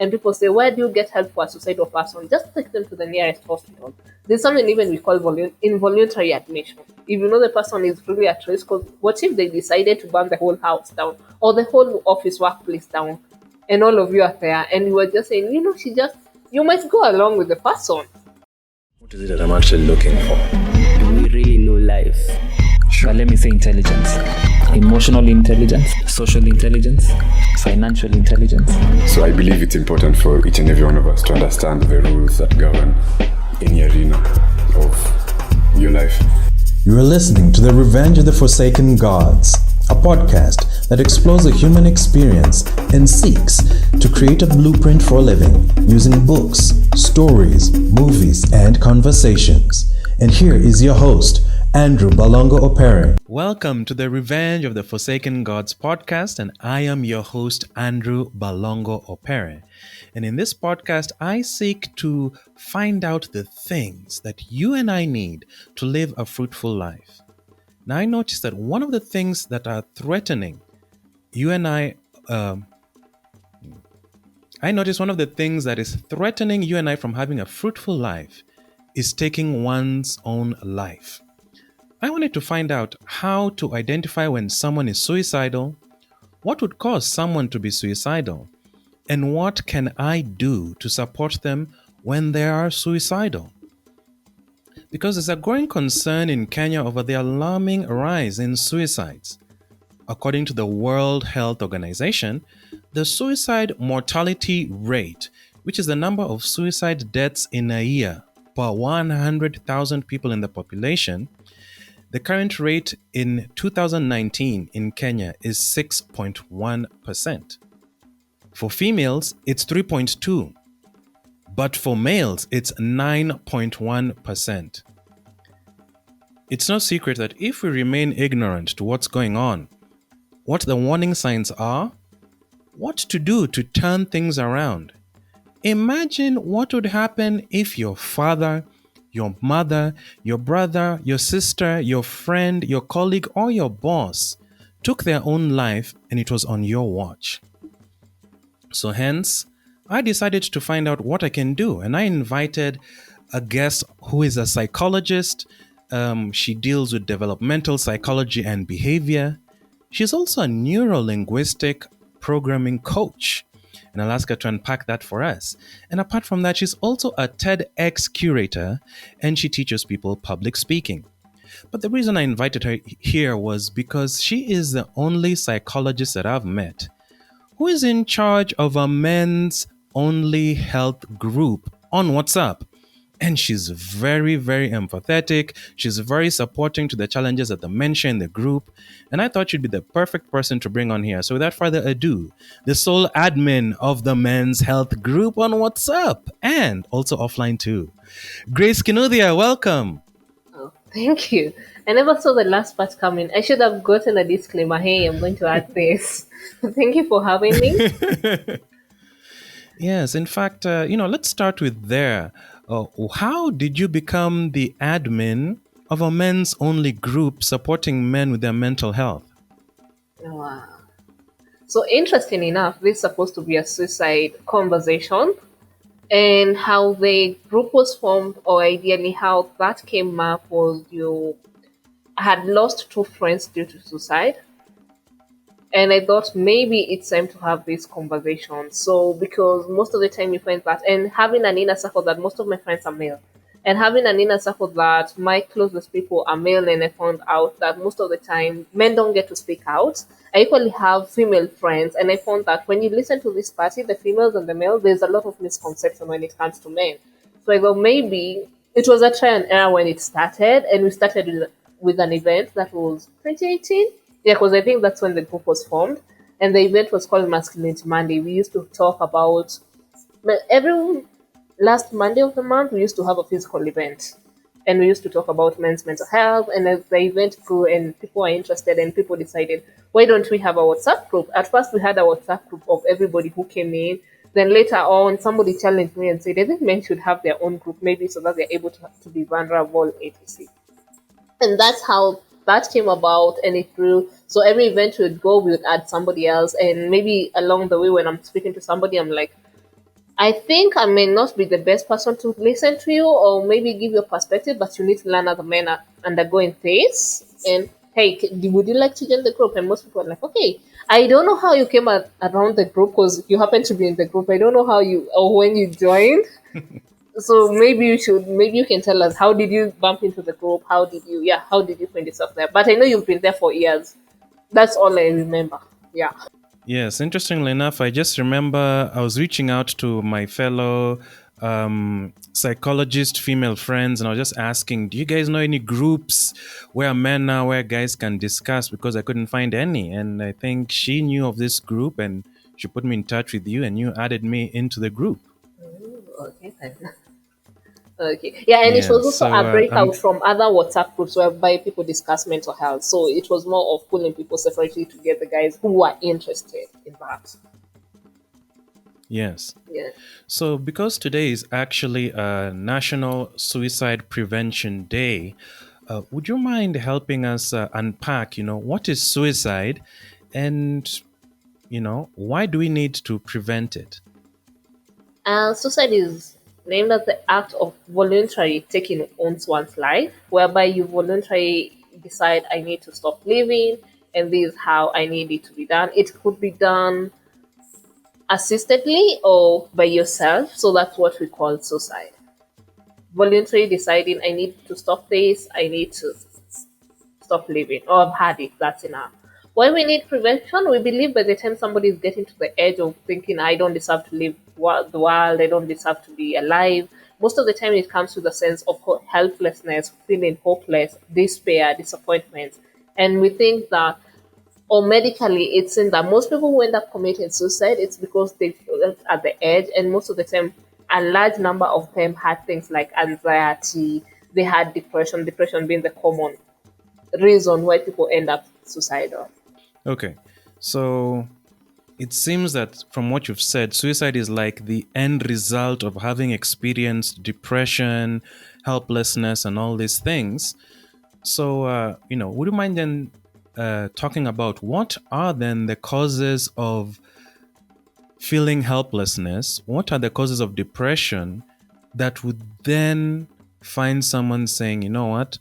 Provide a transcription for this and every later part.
and people say, where do you get help for a suicidal person? Just take them to the nearest hospital. There's something even we call involuntary admission. If you know the person is really at risk, 'cause what if they decided to burn the whole house down or the whole office workplace down, and all of you are there, and you were just saying, you might go along with the person. What is it that I'm actually looking for? Do we really know life? But let me say intelligence. Emotional intelligence, social intelligence, financial intelligence. So I believe it's important for each and every one of us to understand the rules that govern any arena of your life. You are listening to The Revenge of the Forsaken Gods, a podcast that explores the human experience and seeks to create a blueprint for living using books, stories, movies, and conversations. And here is your host, Andrew Balongo Opere. Welcome to the Revenge of the Forsaken Gods podcast, and I am your host, Andrew Balongo Opere. And in this podcast, I seek to find out the things that you and I need to live a fruitful life. Now, I noticed that one of the things that are threatening you and I noticed one of the things that is threatening you and I from having a fruitful life is taking one's own life. I wanted to find out how to identify when someone is suicidal, what would cause someone to be suicidal, and what can I do to support them when they are suicidal. Because there's a growing concern in Kenya over the alarming rise in suicides. According to the World Health Organization, the suicide mortality rate, which is the number of suicide deaths in a year per 100,000 people in the population, the current rate in 2019 in Kenya is 6.1%. For females, it's 3.2%, but for males, it's 9.1%. It's no secret that if we remain ignorant to what's going on, what the warning signs are, what to do to turn things around. Imagine what would happen if your father, your mother, your brother, your sister, your friend, your colleague, or your boss took their own life and it was on your watch. So hence, I decided to find out what I can do, and I invited a guest who is a psychologist. She deals with developmental psychology and behavior. She's also a neuro-linguistic programming coach, and I'll ask her to unpack that for us. And apart from that, she's also a TEDx curator, and she teaches people public speaking. But the reason I invited her here was because she is the only psychologist that I've met who is in charge of a men's only health group on WhatsApp. And she's very, very empathetic. She's very supporting to the challenges that the men share in the group. And I thought she'd be the perfect person to bring on here. So without further ado, the sole admin of the men's health group on WhatsApp and also offline too, Grace Kinuthia, welcome. Oh, thank you. I never saw the last part coming. I should have gotten a disclaimer. Hey, I'm going to add this. Thank you for having me. Yes, in fact, let's start with there. How did you become the admin of a men's only group supporting men with their mental health? Wow. So interesting enough, this is supposed to be a suicide conversation, and how the group was formed, or ideally how that came up, was you had lost two friends due to suicide. And I thought maybe it's time to have this conversation. So, because most of the time you find that, and having an inner circle that most of my friends are male, and having an inner circle that my closest people are male, and I found out that most of the time men don't get to speak out. I equally have female friends, and I found that when you listen to this party, the females and the male, there's a lot of misconception when it comes to men. So I thought maybe it was a try and error when it started, and we started with an event that was 2018. Yeah, because I think that's when the group was formed, and the event was called Masculinity Monday. We used to talk about every last Monday of the month. We used to have a physical event, and we used to talk about men's mental health. And as the event grew, and people were interested, and people decided, why don't we have a WhatsApp group? At first, we had a WhatsApp group of everybody who came in. Then later on, somebody challenged me and said, I think men should have their own group, maybe so that they're able to be vulnerable, etc. And that's how that came about, and it grew. So every event we would go, we would add somebody else, and maybe along the way when I'm speaking to somebody, I'm like, I think I may not be the best person to listen to you or maybe give your perspective, but you need to learn other men are undergoing this. And hey, would you like to join the group? And most people are like, okay. I don't know how you came around the group because you happen to be in the group. I don't know how you or when you joined. So maybe you can tell us how did you bump into the group? How did you find yourself there? But I know you've been there for years. That's all I remember. Yeah. Yes, interestingly enough, I just remember I was reaching out to my fellow psychologist female friends, and I was just asking, do you guys know any groups where men are, where guys can discuss? Because I couldn't find any. And I think she knew of this group and she put me in touch with you, and you added me into the group. Okay. Then. Okay. Yeah, and it Yeah, was also so a breakout from other WhatsApp groups whereby people discuss mental health. So it was more of pulling people separately to get the guys who are interested in that. yes. Yeah. So, because today is actually a National Suicide Prevention Day, would you mind helping us unpack, what is suicide and, why do we need to prevent it? Suicide is named as the act of voluntarily taking one's life, whereby you voluntarily decide, I need to stop living, and this is how I need it to be done. It could be done assistedly or by yourself, so that's what we call suicide. Voluntarily deciding, I need to stop this, I need to stop living, or I've had it, that's enough. Why we need prevention? We believe by the time somebody is getting to the edge of thinking, I don't deserve to live the world, I don't deserve to be alive, most of the time it comes with a sense of helplessness, feeling hopeless, despair, disappointment. And we think that, or medically, it's in that most people who end up committing suicide, it's because they feel at the edge, and most of the time, a large number of them had things like anxiety, they had depression being the common reason why people end up suicidal. Okay, so it seems that from what you've said, suicide is like the end result of having experienced depression, helplessness, and all these things. So, would you mind then talking about what are then the causes of feeling helplessness? What are the causes of depression that would then find someone saying, you know what,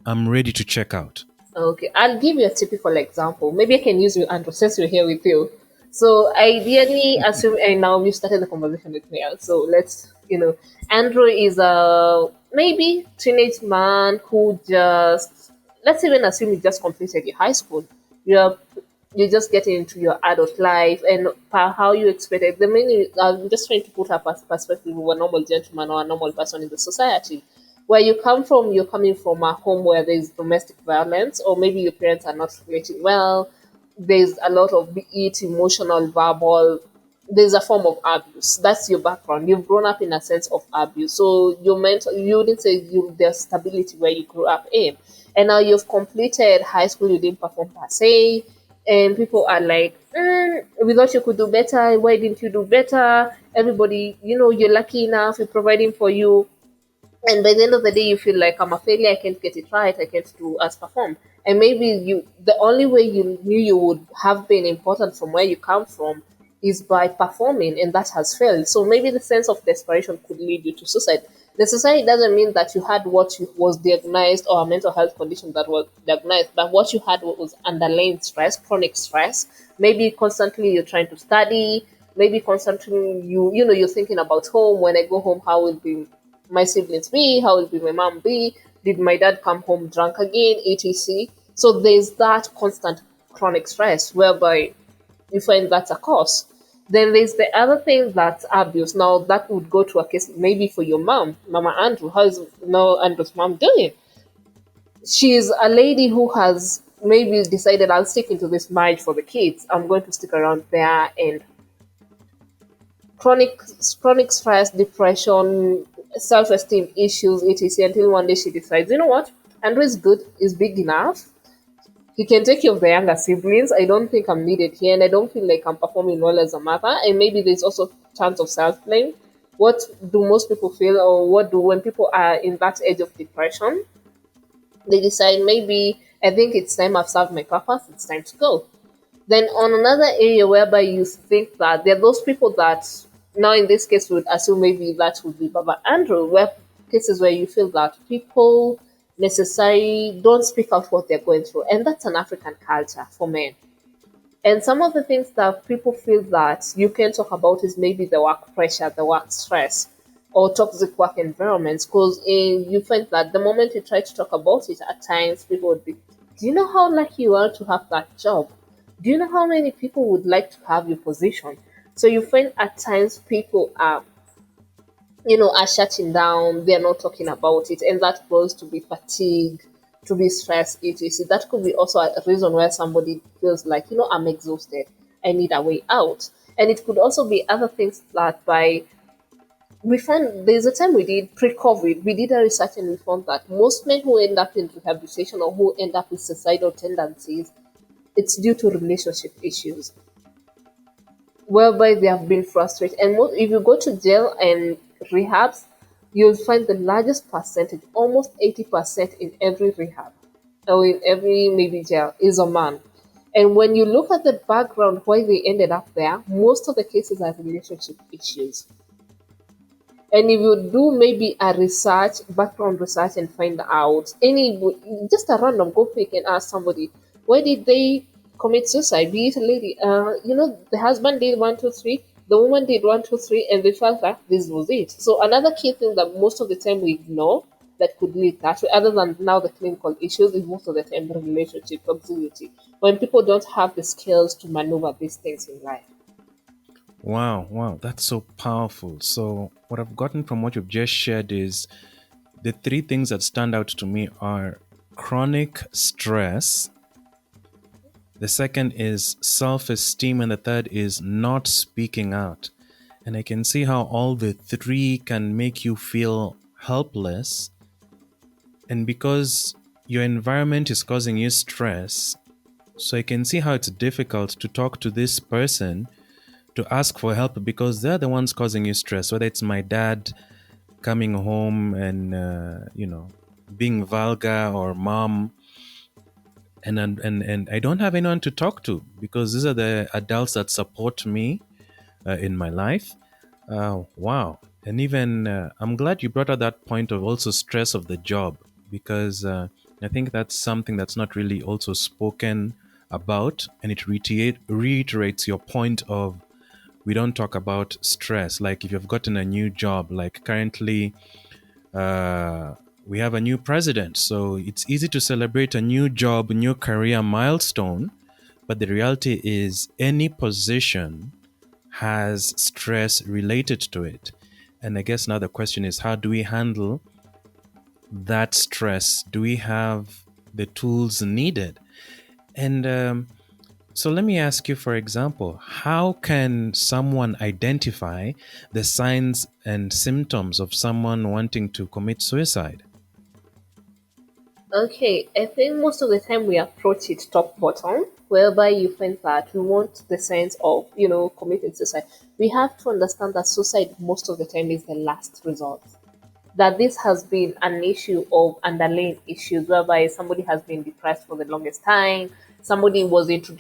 I'm ready to check out? Okay, I'll give you a typical example. Maybe I can use you, Andrew, since we're here with you. So, ideally, assume, and now we've started the conversation with me. So, Andrew is a maybe teenage man who let's even assume you just completed your high school. You're you're just getting into your adult life and how you expected. I'm just trying to put up a perspective of a normal gentleman or a normal person in the society. Where you come from, you're coming from a home where there's domestic violence, or maybe your parents are not relating well. There's a lot of, be it emotional, verbal, there's a form of abuse. That's your background. You've grown up in a sense of abuse. So you wouldn't say there's stability where you grew up in. And now you've completed high school, you didn't perform per se. And people are like, we thought you could do better. Why didn't you do better? Everybody, you're lucky enough, we're providing for you. And by the end of the day, you feel like I'm a failure. I can't get it right. I can't do as perform. And maybe the only way you knew you would have been important from where you come from is by performing, and that has failed. So maybe the sense of desperation could lead you to suicide. The suicide doesn't mean that you had was diagnosed, or a mental health condition that was diagnosed, but what you had was underlying stress, chronic stress. Maybe constantly you're trying to study. Maybe constantly you're thinking about home. When I go home, how will be my siblings be? How will be my mom be? Did my dad come home drunk again? Etc. So there's that constant chronic stress whereby you find that's a cause. Then there's the other thing, that's abuse. Now that would go to a case maybe for your mom, Mama Andrew. How is now Andrew's mom doing? She's a lady who has maybe decided, I'll stick into this marriage for the kids. I'm going to stick around there, and chronic stress, depression, self-esteem issues, etc. Until one day she decides, you know what, Andrew is good, is big enough. He can take care of the younger siblings. I don't think I'm needed here, and I don't feel like I'm performing well as a mother. And maybe there's also tons of self-blame. What do most people feel, or what do when people are in that age of depression? They decide, maybe I think it's time I've served my purpose. It's time to go. Then on another area whereby you think that there are those people that Now, in this case, we would assume maybe that would be Baba Andrew, where cases where you feel that people necessarily don't speak out what they're going through, and that's an African culture for men. And some of the things that people feel that you can talk about is maybe the work pressure, the work stress, or toxic work environments. Because you find that the moment you try to talk about it, at times people would be, do you know how lucky you are to have that job? Do you know how many people would like to have your position? So you find at times people are shutting down, they're not talking about it, and that goes to be fatigue, to be stressed, etc. That could be also a reason where somebody feels like, I'm exhausted, I need a way out. And it could also be other things that we found there's a time we did pre-COVID, we did a research and we found that most men who end up in rehabilitation or who end up with suicidal tendencies, it's due to relationship issues whereby they have been frustrated. And if you go to jail and rehabs, you'll find the largest percentage, almost 80% in every rehab or in every maybe jail, is a man. And when you look at the background why they ended up there, most of the cases are relationship issues. And if you do maybe a background research, and find out just a random, go pick and ask somebody, why did they commit suicide? Be it a lady, the husband did one, two, three, the woman did one, two, three, and they felt that this was it. So another key thing that most of the time we ignore that could lead that way, other than now the clinical issues, is most of the time the relationship toxicity. When people don't have the skills to maneuver these things in life. Wow, that's so powerful. So, what I've gotten from what you've just shared is the three things that stand out to me are chronic stress, the second is self esteem, and the third is not speaking out. And I can see how all the three can make you feel helpless. And because your environment is causing you stress, so I can see how it's difficult to talk to this person to ask for help because they're the ones causing you stress, whether it's my dad coming home and being vulgar, or mom, and I don't have anyone to talk to because these are the adults that support me in my life. Wow. And even I'm glad you brought up that point of also stress of the job, because I think that's something that's not really also spoken about, and it reiterates your point of we don't talk about stress. Like if you've gotten a new job, like currently we have a new president, so it's easy to celebrate a new job, new career milestone, but the reality is any position has stress related to it. And I guess now the question is, how do we handle that stress? Do we have the tools needed? And so let me ask you, for example, how can someone identify the signs and symptoms of someone wanting to commit suicide? Okay, I think most of the time we approach it top bottom, whereby you find that we want the sense of, committing suicide. We have to understand that suicide most of the time is the last resort. That this has been an issue of underlying issues, whereby somebody has been depressed for the longest time, somebody was into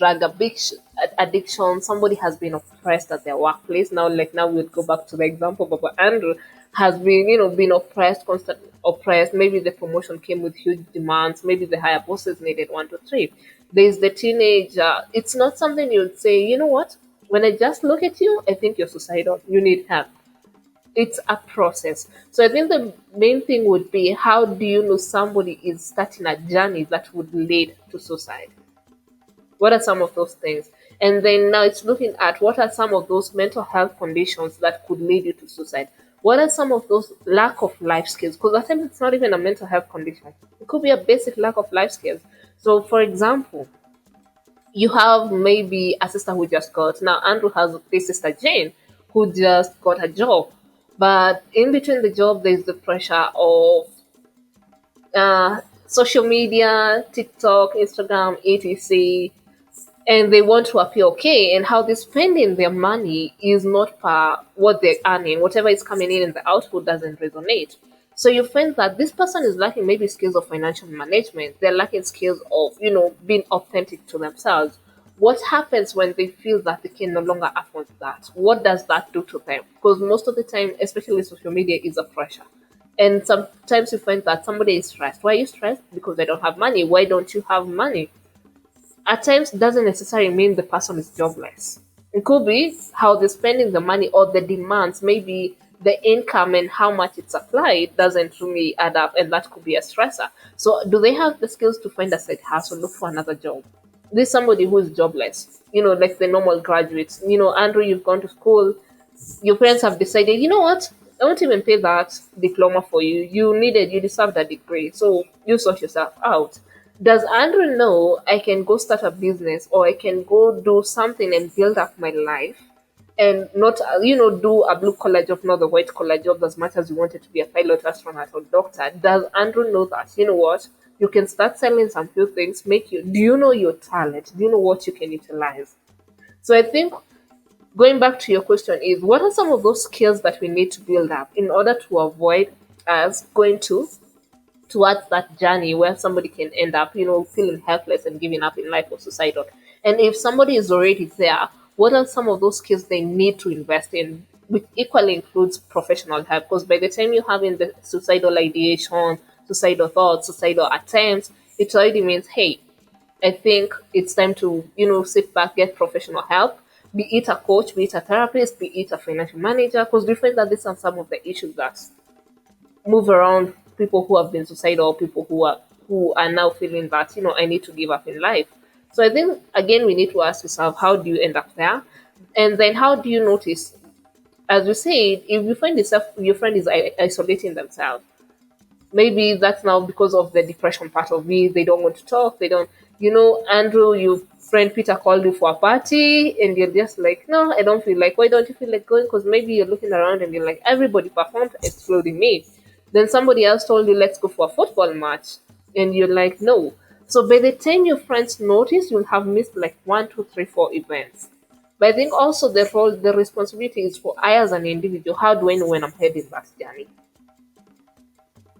addiction, somebody has been oppressed at their workplace. Now we'd go back to the example of Andrew has been, been oppressed, constantly oppressed. Maybe the promotion came with huge demands. Maybe the higher bosses needed one, two, three. There's the teenager. It's not something you'd say, you know what? When I just look at you, I think you're suicidal. You need help. It's a process. So I think the main thing would be, how do you know somebody is starting a journey that would lead to suicide? What are some of those things? And then now it's looking at what are some of those mental health conditions that could lead you to suicide. What are some of those lack of life skills? Because I think it's not even a mental health condition. It could be a basic lack of life skills. So, for example, you have maybe a sister who just got, now Andrew has this sister Jane who just got a job. But in between the job, there's the pressure of social media, TikTok, Instagram, etc. And they want to appear okay, and how they're spending their money is not per what they're earning. Whatever is coming in and the output doesn't resonate. So you find that this person is lacking maybe skills of financial management. They're lacking skills of, being authentic to themselves. What happens when they feel that they can no longer afford that? What does that do to them? Because most of the time, especially social media, is a pressure. And sometimes you find that somebody is stressed. Why are you stressed? Because they don't have money. Why don't you have money? At times, it doesn't necessarily mean the person is jobless. It could be how they're spending the money or the demands, maybe the income and how much it's applied doesn't really add up, and that could be a stressor. So, do they have the skills to find a side hustle, look for another job? This somebody who is jobless, like the normal graduates. Andrew, you've gone to school, your parents have decided, you know what? I won't even pay that diploma for you. You deserve that degree. So you sort yourself out. Does Andrew know I can go start a business or I can go do something and build up my life and not, do a blue collar job, not the white collar job as much as you wanted to be a pilot, astronaut, or doctor? Does Andrew know that? You know what? You can start selling some few things, do you know your talent? Do you know what you can utilize? So I think going back to your question is, what are some of those skills that we need to build up in order to avoid us going towards that journey where somebody can end up, feeling helpless and giving up in life or suicidal? And if somebody is already there, what are some of those skills they need to invest in, which equally includes professional help? Because by the time you have in the suicidal ideation, suicidal thoughts, suicidal attempts, it already means, hey, I think it's time to, sit back, get professional help, be it a coach, be it a therapist, be it a financial manager, because we find that these are some of the issues that move around people who have been suicidal, people who are now feeling that, I need to give up in life. So I think again we need to ask yourself, how do you end up there? And then how do you notice, as we said, if you find yourself your friend is isolating themselves, maybe that's now because of the depression part of me. They don't want to talk. They don't, Andrew, your friend Peter called you for a party, and you're just like, no, I don't feel like. Why don't you feel like going? Because maybe you're looking around and you're like, everybody performed, excluding me. Then somebody else told you, let's go for a football match, and you're like, no. So by the time your friends notice, you'll have missed like 1, 2, 3, 4 events. But I think also the responsibility is for I as an individual. How do I know when I'm heading that journey?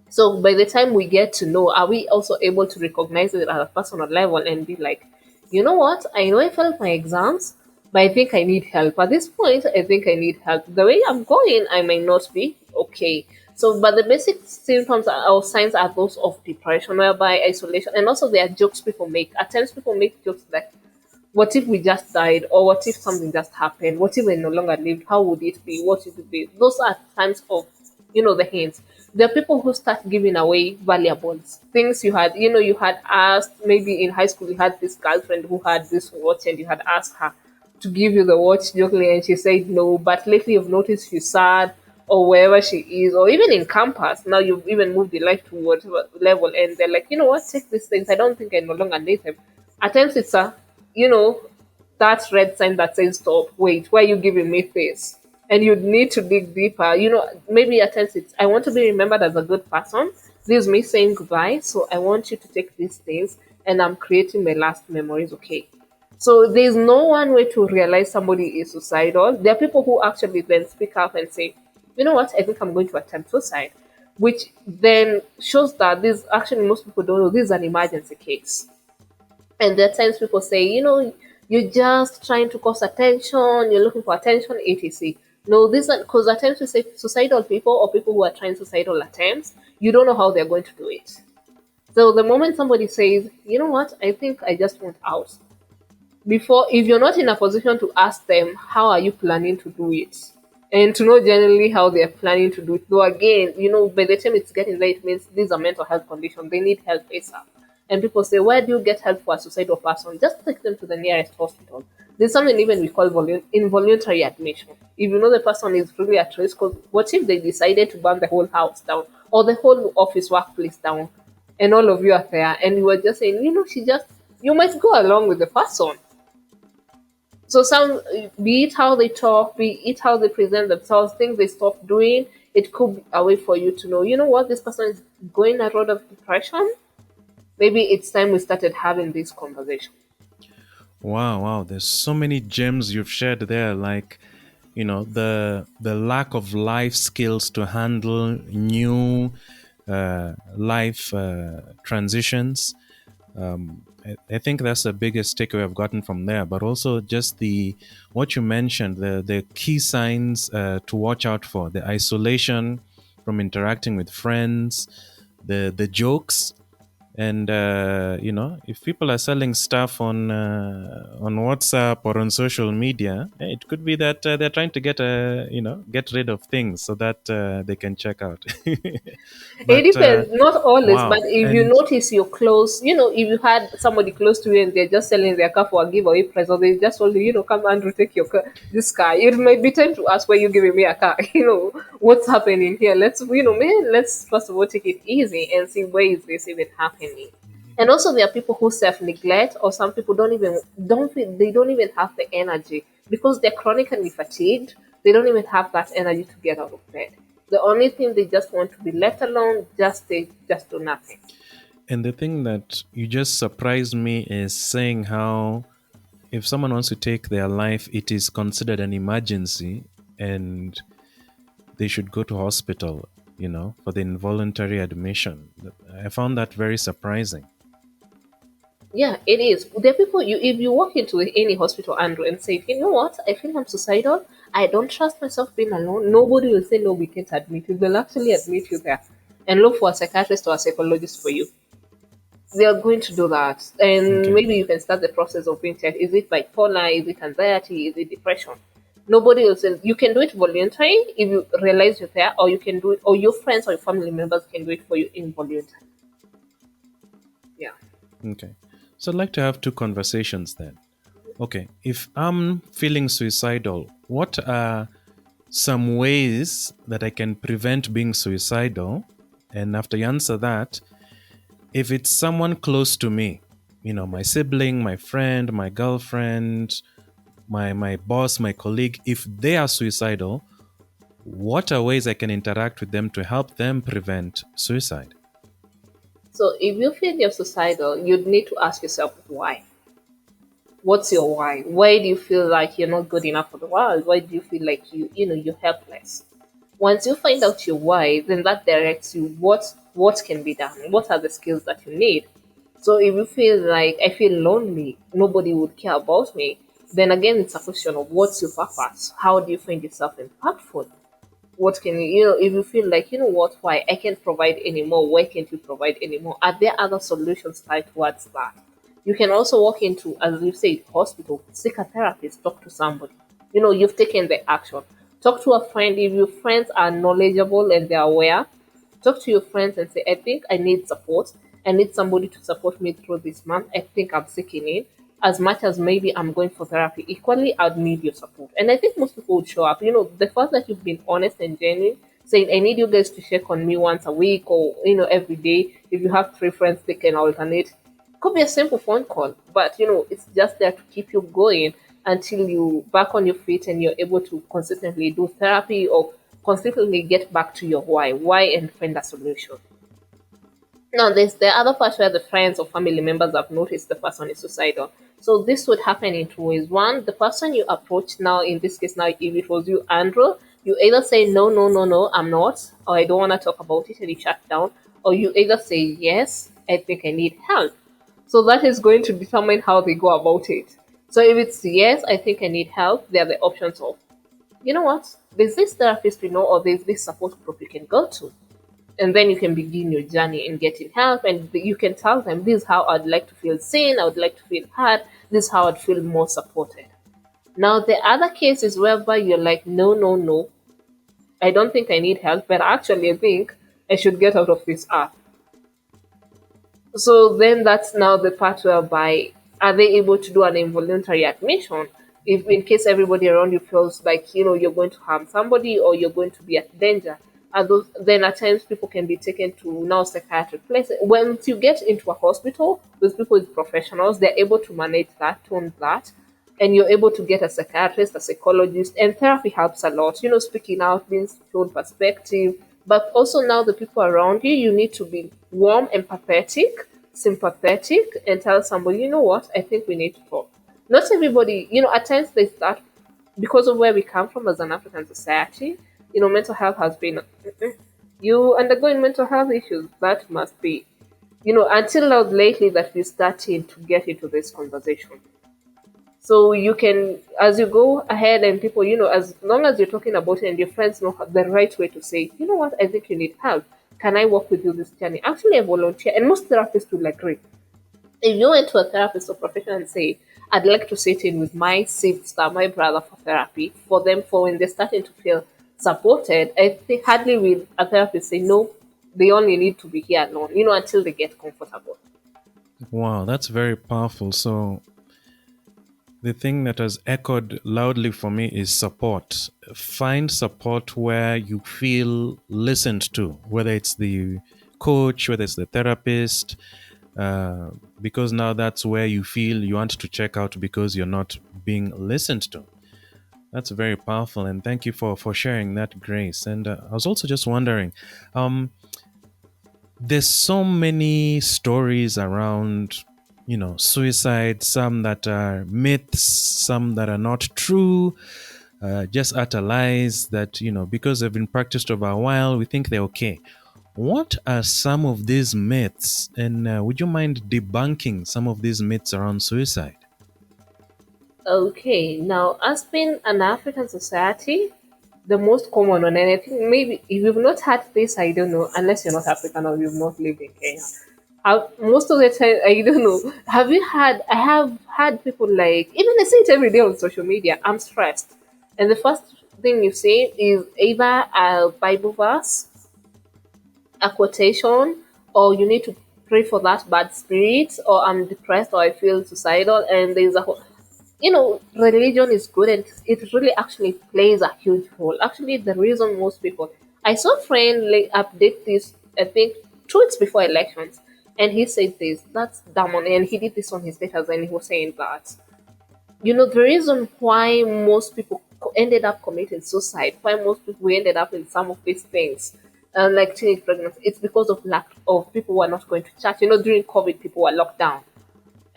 So by the time we get to know, are we also able to recognize it at a personal level and be like, you know what? I know I failed my exams, but I think I need help. At this point, I think I need help. The way I'm going, I might not be okay. So, but the basic symptoms or signs are those of depression, whereby isolation, and also there are jokes people make. At times, people make jokes like, what if we just died? Or what if something just happened? What if we no longer lived? How would it be? What would it be? Those are times of, the hints. There are people who start giving away valuables. Things you had asked, maybe in high school, you had this girlfriend who had this watch and you had asked her to give you the watch jokingly and she said no. But lately you've noticed she's sad or wherever she is, or even in campus, now you've even moved your life to whatever level and they're like, you know what, take these things. I don't think I no longer need them. At times it's you know, that red sign that says stop, wait, why are you giving me this? And you need to dig deeper. Maybe at times it's, I want to be remembered as a good person. This is me saying goodbye. So I want you to take these things and I'm creating my last memories, okay? So there's no one way to realize somebody is suicidal. There are people who actually then speak up and say, you know what, I think I'm going to attempt suicide, which then shows that this actually most people don't know this is an emergency case. And there are times people say, you're just trying to cause attention, you're looking for attention, etc. No, this is because at times we say suicidal people or people who are trying suicidal attempts, you don't know how they're going to do it. So the moment somebody says, you know what, I think I just want out, before, if you're not in a position to ask them, how are you planning to do it? And to know generally how they're planning to do it. Though again, by the time it's getting there, it means this is a mental health condition. They need help ASAP. And people say, where do you get help for a suicidal person? Just take them to the nearest hospital. There's something even we call involuntary admission. If you know the person is really at risk, because what if they decided to burn the whole house down or the whole office workplace down and all of you are there and you were just saying, you might go along with the person. So some, be it how they talk, be it how they present themselves, things they stop doing, it could be a way for you to know, what, this person is going a road of depression. Maybe it's time we started having this conversation. Wow. There's so many gems you've shared there, like, the lack of life skills to handle new life transitions. I think that's the biggest takeaway I've gotten from there. But also just what you mentioned, the key signs to watch out for: the isolation from interacting with friends, the jokes, and if people are selling stuff on WhatsApp or on social media, it could be that they're trying to get rid of things so that they can check out. It But depends, not always, but wow, if you and notice you're close, if you had somebody close to you and they're just selling their car for a giveaway price, or they just told you, come Andrew, take your car, this car, it might be time to ask why you giving me a car. What's happening here? Let's first of all take it easy and see where is this even happening. And also there are people who self neglect, or some people don't even have the energy because they're chronically fatigued. They don't even have that energy to get out of bed. The only thing they just want to be left alone, just stay, just do nothing. And the thing that you just surprised me is saying how if someone wants to take their life, it is considered an emergency and they should go to hospital, for the involuntary admission. I found that very surprising. Yeah, it is. There are people if you walk into any hospital, Andrew, and say, you know what, I feel I'm suicidal. I don't trust myself being alone. Nobody will say no, we can't admit you. They'll actually admit you there and look for a psychiatrist or a psychologist for you. They are going to do that. And Okay. maybe you can start the process of being checked. Is it bipolar? Is it anxiety? Is it depression? Nobody will say you can do it voluntarily if you realize you're there, or you can do it, or your friends or your family members can do it for you involuntarily. Yeah. Okay. So I'd like to have two conversations then. Okay. If I'm feeling suicidal, what are some ways that I can prevent being suicidal? And after you answer that, if it's someone close to me, my sibling, my friend, my girlfriend, my boss, my colleague, if they are suicidal, what are ways I can interact with them to help them prevent suicide? So if you feel you're suicidal, you'd need to ask yourself why. What's your why? Why do you feel like you're not good enough for the world? Why do you feel like you're helpless? Once you find out your why, then that directs you what can be done. What are the skills that you need? So if you feel like I feel lonely, nobody would care about me, then again it's a question of what's your purpose? How do you find yourself impactful? What can if you feel like why I can't provide anymore, why can't you provide anymore? Are there other solutions tied towards that? You can also walk into, as you say, hospital, seek a therapist, talk to somebody. You've taken the action. Talk to a friend. If your friends are knowledgeable and they're aware, talk to your friends and say, I think I need support. I need somebody to support me through this month. I think I'm seeking it. As much as maybe I'm going for therapy, equally, I'd need your support. And I think most people would show up. The fact that you've been honest and genuine, saying, I need you guys to check on me once a week or, every day. If you have three friends, they can alternate. Could be a simple phone call, but it's just there to keep you going until you back on your feet and you're able to consistently do therapy or consistently get back to your why and find a solution. Now, there's the other part where the friends or family members have noticed the person is suicidal. So this would happen in two ways. One, the person you approach now, in this case now, if it was you, Andrew, you either say, no, no, no, no, I'm not, or I don't want to talk about it, and you shut down, or you either say, yes, I think I need help. So that is going to determine how they go about it. So if it's yes, I think I need help, there are the options of, you know what, there's this therapist we know, or there's this support group you can go to. And then you can begin your journey in getting help, and you can tell them, this is how I'd like to feel seen, I would like to feel heard, this is how I'd feel more supported. Now, the other case is whereby you're like, no, no, no, I don't think I need help, but actually I think I should get out of this earth. So then that's now the part whereby are they able to do an involuntary admission if in case everybody around you feels like you're going to harm somebody or you're going to be at danger. Then at times people can be taken to now psychiatric places. Once you get into a hospital with people with professionals, they're able to manage that, tone that, and you're able to get a psychiatrist, a psychologist, and therapy helps a lot. Speaking out, being shown perspective, but also now the people around you, you need to be warm, empathetic, sympathetic, and tell somebody, you know what, I think we need to talk. Not everybody, at times they start because of where we come from as an African society. Mental health has been, you undergoing mental health issues, that must be Until now lately that we're starting to get into this conversation. So you can, as you go ahead and people, as long as you're talking about it and your friends know the right way to say, you know what, I think you need help. Can I work with you this journey? Actually, I volunteer. And most therapists will agree. If you went to a therapist or professional and say, I'd like to sit in with my sister, my brother for therapy, for them, for when they're starting to feel supported, I think hardly will a therapist say, no, they only need to be here alone, until they get comfortable. Wow, that's very powerful. So the thing that has echoed loudly for me is support. Find support where you feel listened to, whether it's the coach, whether it's the therapist, because now that's where you feel you want to check out because you're not being listened to. That's very powerful, and thank you for sharing that, Grace. And I was also just wondering, there's so many stories around suicide, some that are myths, some that are not true, just utter lies that because they've been practiced over a while we think they're okay. What are some of these myths, and would you mind debunking some of these myths around suicide? Okay, now as being an African society, the most common one, and I think maybe if you've not had this, I don't know, unless you're not African or you've not lived in Kenya. Most of the time, I don't know. Have you had? I have had people like, even I say it every day on social media. I'm stressed, and the first thing you say is either a Bible verse, a quotation, or you need to pray for that bad spirit, or I'm depressed, or I feel suicidal, and there's a whole. Religion is good and it really actually plays a huge role. Actually, the reason most people, I saw a friend like update this, I think 2 weeks before elections, and he said this, that's dumb, and he did this on his status, and he was saying that, the reason why most people ended up committing suicide, why most people ended up in some of these things, like teenage pregnancy, it's because of lack of people who are not going to church. During COVID, people were locked down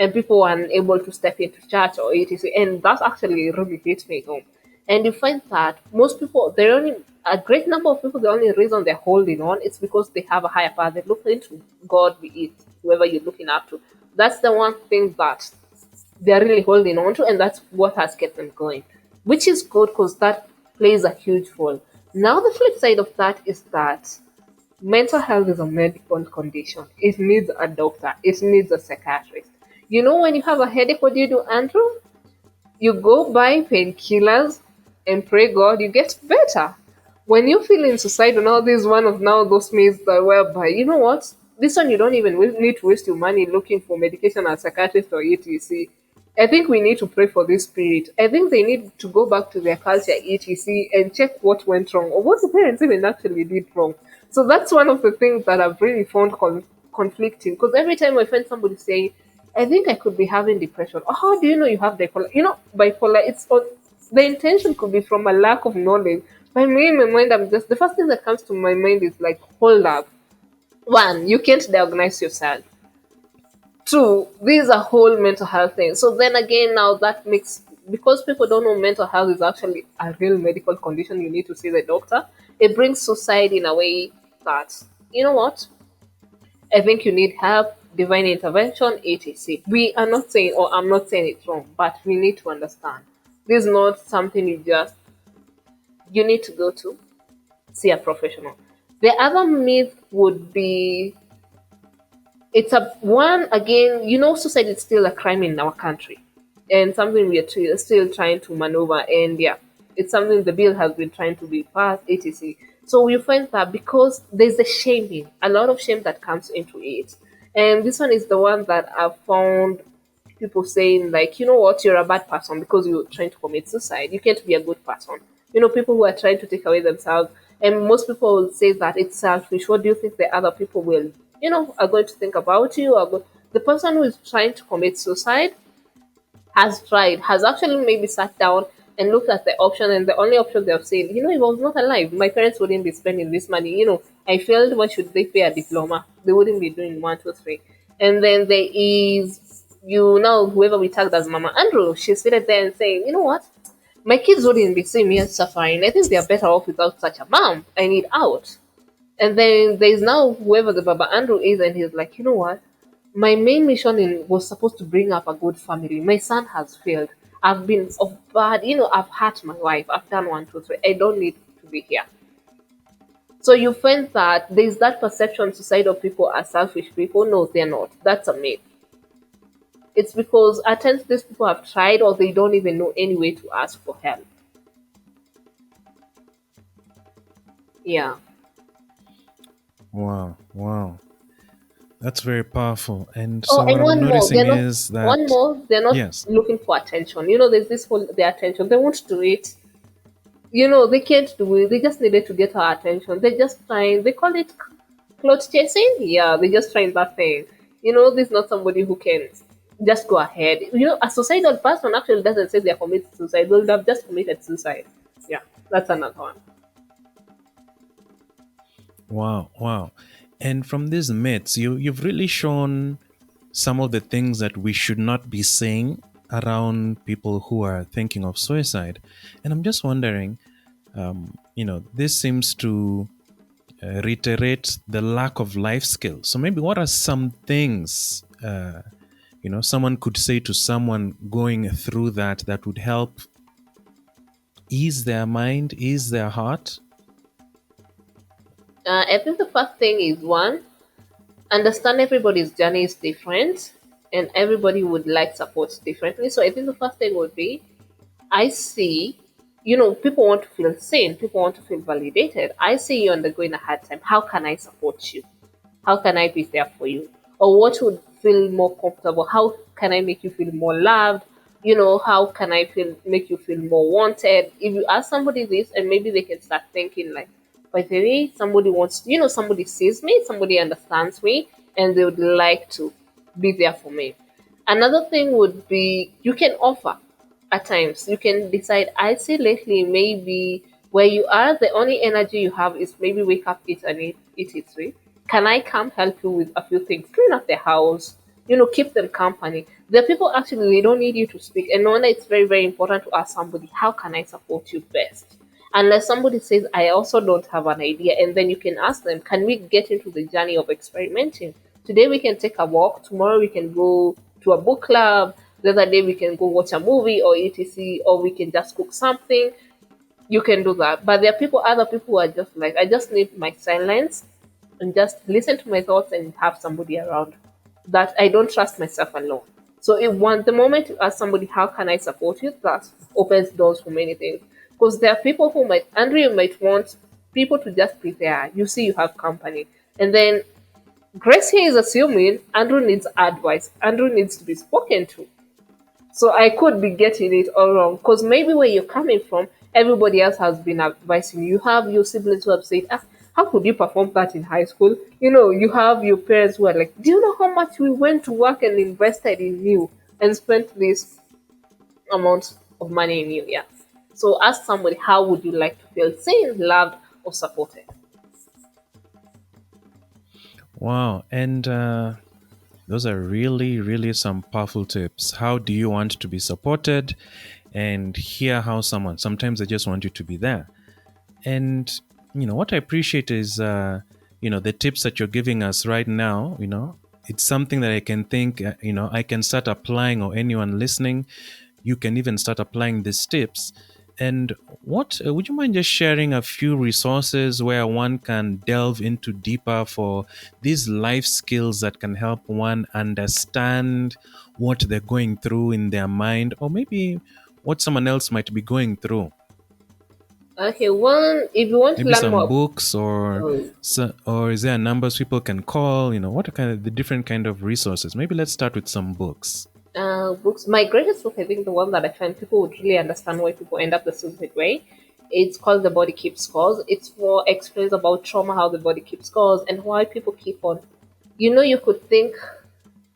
and people were unable to step into church or etc. And that actually really hit me home. And you find that most people, they're only a great number of people, the only reason they're holding on is because they have a higher power. They look into God, be it whoever you're looking up to. That's the one thing that they're really holding on to, and that's what has kept them going, which is good because that plays a huge role. Now, the flip side of that is that mental health is a medical condition. It needs a doctor, it needs a psychiatrist. When you have a headache, what do, Andrew? You go buy painkillers and pray God you get better. When you're feeling suicidal, now this is one of now those myths that whereby, you know what? This one you don't even need to waste your money looking for medication at psychiatrist or etc. I think we need to pray for this spirit. I think they need to go back to their culture, etc., and check what went wrong or what the parents even actually did wrong. So that's one of the things that I've really found conflicting, because every time I find somebody saying, I think I could be having depression. Or how do you know you have bipolar? Bipolar, the intention could be from a lack of knowledge. But me, in my mind, the first thing that comes to my mind is like, hold up. One, you can't diagnose yourself. Two, this is a whole mental health thing. So then again, now that makes, because people don't know mental health is actually a real medical condition, you need to see the doctor. It brings society in a way that, you know what? I think you need help, divine intervention, etc. We are not saying, or I'm not saying it's wrong, but we need to understand. This is not something you need to go to see a professional. The other myth would be, it's a one again, suicide is still a crime in our country and something we are still trying to maneuver. And yeah, it's something the bill has been trying to be passed, etc. So you find that because there's a lot of shame that comes into it. And this one is the one that I've found people saying, like, you know what, you're a bad person because you're trying to commit suicide. You can't be a good person. People who are trying to take away themselves. And most people will say that it's selfish. What do you think the other people will, are going to think about you? The person who is trying to commit suicide has actually maybe sat down and looked at the option, and the only option they have seen, if I was not alive, my parents wouldn't be spending this money. I failed, why should they pay a diploma? They wouldn't be doing 1, 2, 3. And then there is, whoever we tagged as Mama Andrew, she sitting there and saying, you know what? My kids wouldn't be seeing me suffering. I think they are better off without such a mom. I need out. And then there's now whoever the Baba Andrew is, and he's like, you know what? My main mission was supposed to bring up a good family. My son has failed. I've been of bad, I've hurt my wife. I've done one, two, three. I don't need to be here. So you find that there's that perception suicidal people are selfish people. No, they're not. That's a myth. It's because at times these people have tried or they don't even know any way to ask for help. Yeah. Wow, wow. That's very powerful. And Oh, so and what I'm one more. noticing is One that, more, they're not yes, looking for attention. There's this whole their attention. They won't do it. They can't do it. They just needed to get our attention. They're just trying. They call it clout chasing. Yeah, they're just trying that thing. This is not somebody who can just go ahead. A suicidal person actually doesn't say they're committed suicide. They would have just committed suicide. Yeah, that's another one. wow, wow. And from these myths, you've really shown some of the things that we should not be saying around people who are thinking of suicide. And I'm just wondering, this seems to reiterate the lack of life skills. So maybe what are some things, someone could say to someone going through that would help ease their mind, ease their heart? I think the first thing is one, understand everybody's journey is different and everybody would like support differently. So I think the first thing would be I see, people want to feel seen, people want to feel validated. I see you undergoing a hard time. How can I support you? How can I be there for you? Or what would feel more comfortable? How can I make you feel more loved? How can I make you feel more wanted? If you ask somebody this, and maybe they can start thinking like, by the way, somebody wants, somebody sees me, somebody understands me, and they would like to be there for me. Another thing would be you can offer at times. You can decide, I see lately maybe where you are, the only energy you have is maybe wake up, eat, and eat it, right? Can I come help you with a few things? Clean up the house, keep them company. The people actually, they don't need you to speak. And one, it's very, very important to ask somebody, how can I support you best? Unless somebody says, I also don't have an idea. And then you can ask them, can we get into the journey of experimenting? Today we can take a walk. Tomorrow we can go to a book club. The other day we can go watch a movie or etc. Or we can just cook something. You can do that. But there are other people who are just like, I just need my silence and just listen to my thoughts and have somebody around. That I don't trust myself alone. So the moment you ask somebody, how can I support you, that opens doors for many things. Because there are people who Andrew might want people to just be there. You see, you have company. And then Grace here is assuming Andrew needs advice. Andrew needs to be spoken to. So I could be getting it all wrong. Because maybe where you're coming from, everybody else has been advising you. You have your siblings who have said, how could you perform that in high school? You have your parents who are like, do you know how much we went to work and invested in you and spent this amount of money in you? Yeah. So ask somebody, how would you like to feel seen, loved, or supported? Wow. And those are really, really some powerful tips. How do you want to be supported? And hear how sometimes they just want you to be there. And, what I appreciate is, the tips that you're giving us right now, it's something that I can think, I can start applying, or anyone listening, you can even start applying these tips. And what would you mind just sharing a few resources where one can delve into deeper for these life skills that can help one understand what they're going through in their mind, or maybe what someone else might be going through? Okay, one, if you want to Maybe learn some more. books, or is there numbers people can call? What are kind of the different kind of resources? Maybe let's start with some books. Books. My greatest book, I think, the one that I find people would really understand why people end up the suicide way. It's called The Body Keeps Scores. It's more explains about trauma, how the body keeps scores, and why people keep on. You could think,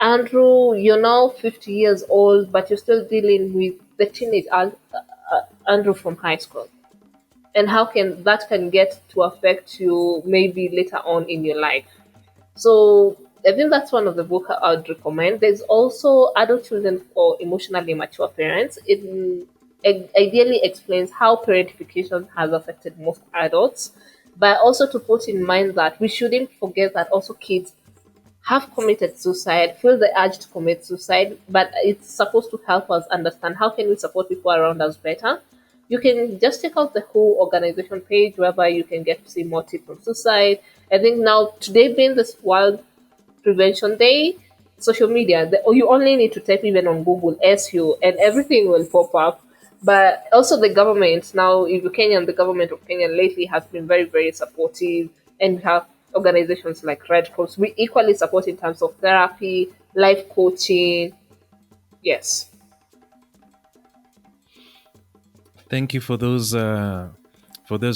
Andrew, you're now 50 years old, but you're still dealing with the teenage Andrew from high school. And how can get to affect you maybe later on in your life. So I think that's one of the books I would recommend. There's also Adult Children for Emotionally Mature Parents. It ideally explains how parentification has affected most adults. but also to put in mind that we shouldn't forget that also kids have committed suicide, feel the urge to commit suicide, but it's supposed to help us understand how can we support people around us better. You can just check out the whole organization page whereby you can get to see more tips on suicide. I think now today being this World Prevention Day, social media, you only need to type even on Google SU and everything will pop up. But also the government now, if you Kenyan, the government of Kenya lately has been very, very supportive, and we have organizations like Red Cross. We equally support in terms of therapy, life coaching. Yes. Thank you for those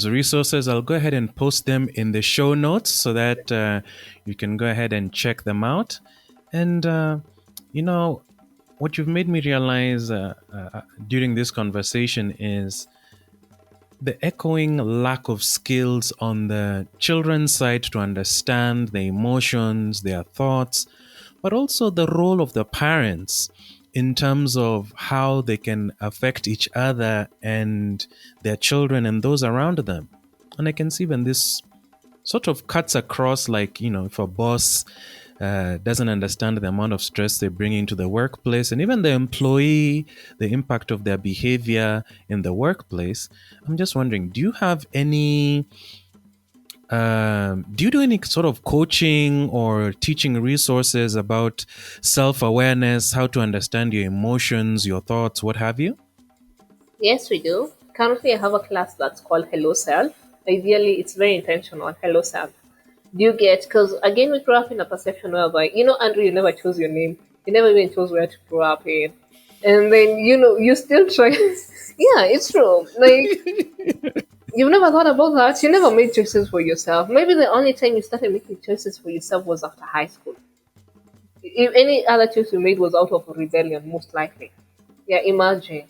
resources. I'll go ahead and post them in the show notes so that you can go ahead and check them out. And you know, what you've made me realize during this conversation is the echoing lack of skills on the children's side to understand their emotions, their thoughts, but also the role of the parents in terms of how they can affect each other and their children and those around them. And I can see when this sort of cuts across, like, if a boss doesn't understand the amount of stress they bring into the workplace, and even the employee, the impact of their behavior in the workplace. I'm just wondering, do you have any do you do any sort of coaching or teaching resources about self-awareness, how to understand your emotions, your thoughts, what have you? Yes, we do. Currently, I have a class that's called Hello Self. Ideally, it's very intentional. Hello Self. Do you get? Because again, we grew up in a perception whereby, Andrew, you never chose your name. You never even chose where to grow up in. And then, you still try. Yeah, it's true. Like, you've never thought about that. You never made choices for yourself. Maybe the only time you started making choices for yourself was after high school. If any other choice you made was out of rebellion, most likely. Yeah, imagine.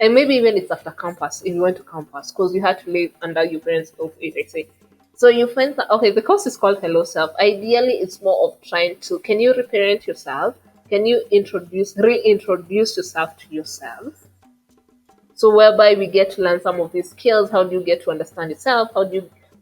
And maybe even it's after campus, if you went to campus, because you had to live under your parents' roof, etc. So you find that, okay, the course is called Hello Self. Ideally, it's more of trying to, can you reparent yourself? Can you reintroduce yourself to yourself? So whereby we get to learn some of these skills. How do you get to understand yourself?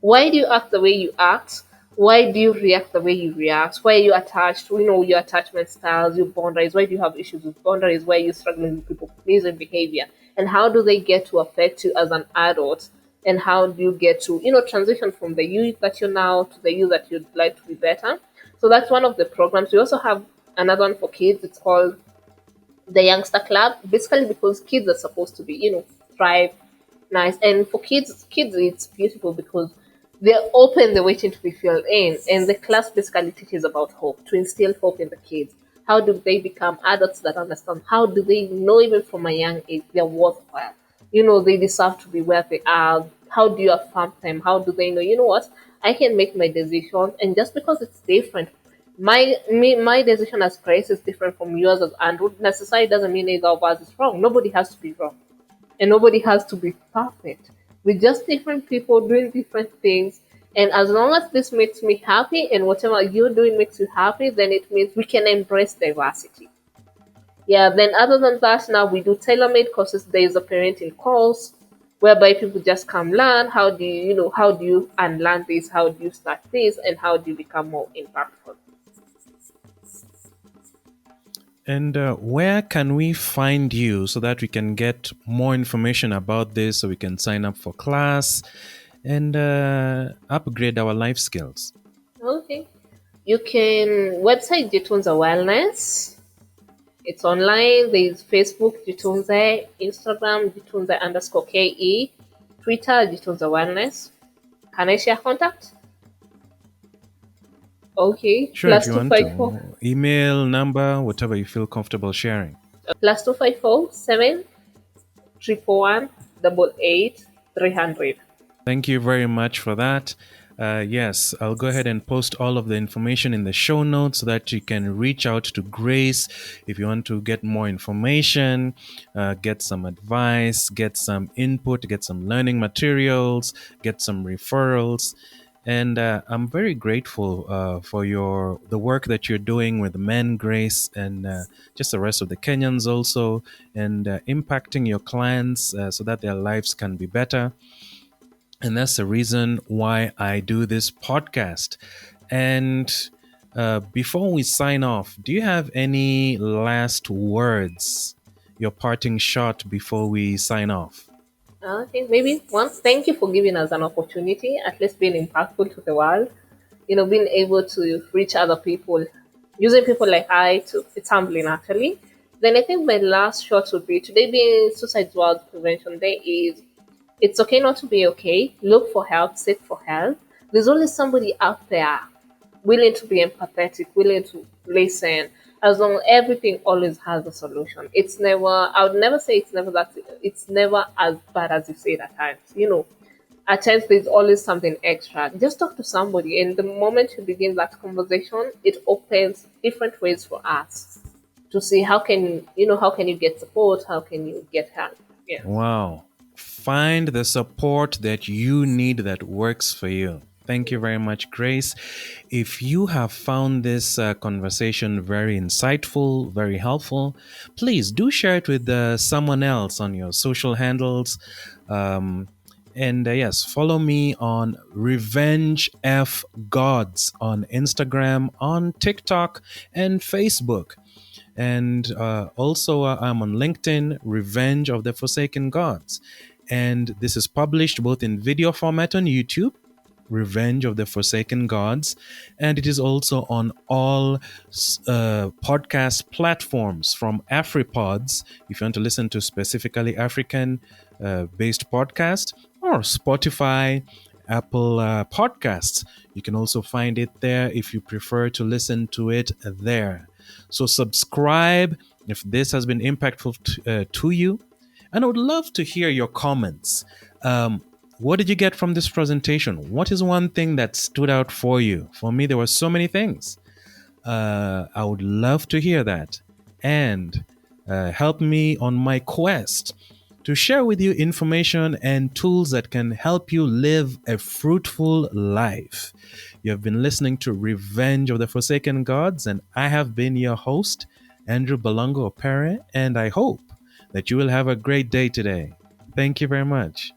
Why do you act the way you act? Why do you react the way you react? Why are you attached? We know your attachment styles, your boundaries. Why do you have issues with boundaries? Why are you struggling with people pleasing behavior? And how do they get to affect you as an adult? And how do you get to, transition from the you that you're now to the you that you'd like to be better? So that's one of the programs. We also have another one for kids. It's called the Youngster Club, basically because kids are supposed to be, thrive, nice. And for kids, it's beautiful because they're open, they're waiting to be filled in. And the class basically teaches about hope, to instill hope in the kids. How do they become adults that understand? How do they know, even from a young age, they're worthwhile? They deserve to be where they are. How do you affirm them? How do they know, what? I can make my decisions, and just because it's different, my decision as Grace is different from yours as Andrew, necessarily doesn't mean either of us is wrong. Nobody has to be wrong. And nobody has to be perfect. We're just different people doing different things. And as long as this makes me happy and whatever you're doing makes you happy, then it means we can embrace diversity. Yeah, then other than that, now we do tailor-made courses. There is a parenting course whereby people just come learn how do how do you unlearn this, how do you start this, and how do you become more impactful. And where can we find you so that we can get more information about this, so we can sign up for class and upgrade our life skills? Okay. You can website Jitunza Wellness. It's online. There's Facebook Jitunza, Instagram Jitunza_KE, Twitter Jitunza Wellness. Can I share contact? Okay. Sure, if you want to. Email, number, whatever you feel comfortable sharing. +254 7 111 88 300. Thank you very much for that. Yes, I'll go ahead and post all of the information in the show notes so that you can reach out to Grace if you want to get more information, get some advice, get some input, get some learning materials, get some referrals. And I'm very grateful for the work that you're doing with men, Grace, and just the rest of the Kenyans also, and impacting your clients so that their lives can be better. And that's the reason why I do this podcast. And before we sign off, do you have any last words, your parting shot before we sign off? Okay, maybe one. Thank you for giving us an opportunity, at least being impactful to the world. Being able to reach other people, using people like I to, it's humbling actually. Then I think my last shot would be today being Suicide World Prevention Day is it's okay not to be okay. Look for help, seek for help. There's always somebody out there willing to be empathetic, willing to listen. As long everything always has a solution. It's never. I would never say it's never that. It's never as bad as you say it at times. At times there's always something extra. Just talk to somebody, and the moment you begin that conversation, it opens different ways for us to see how can you get support, how can you get help. Yeah. Wow. Find the support that you need that works for you. Thank you very much, Grace. If you have found this conversation very insightful, very helpful, please do share it with someone else on your social handles. And yes, follow me on Revenge F Gods on Instagram, on TikTok, and Facebook. And also, I'm on LinkedIn, Revenge of the Forsaken Gods. And this is published both in video format on YouTube, Revenge of the Forsaken Gods, and it is also on all podcast platforms from AfriPods, if you want to listen to specifically African based podcast, or Spotify, Apple Podcasts. You can also find it there if you prefer to listen to it there. So subscribe if this has been impactful to you. And I would love to hear your comments. What did you get from this presentation? What is one thing that stood out for you? For me, there were so many things. I would love to hear that. And help me on my quest to share with you information and tools that can help you live a fruitful life. You have been listening to Revenge of the Forsaken Gods, and I have been your host, Andrew Balongo Opere, and I hope that you will have a great day today. Thank you very much.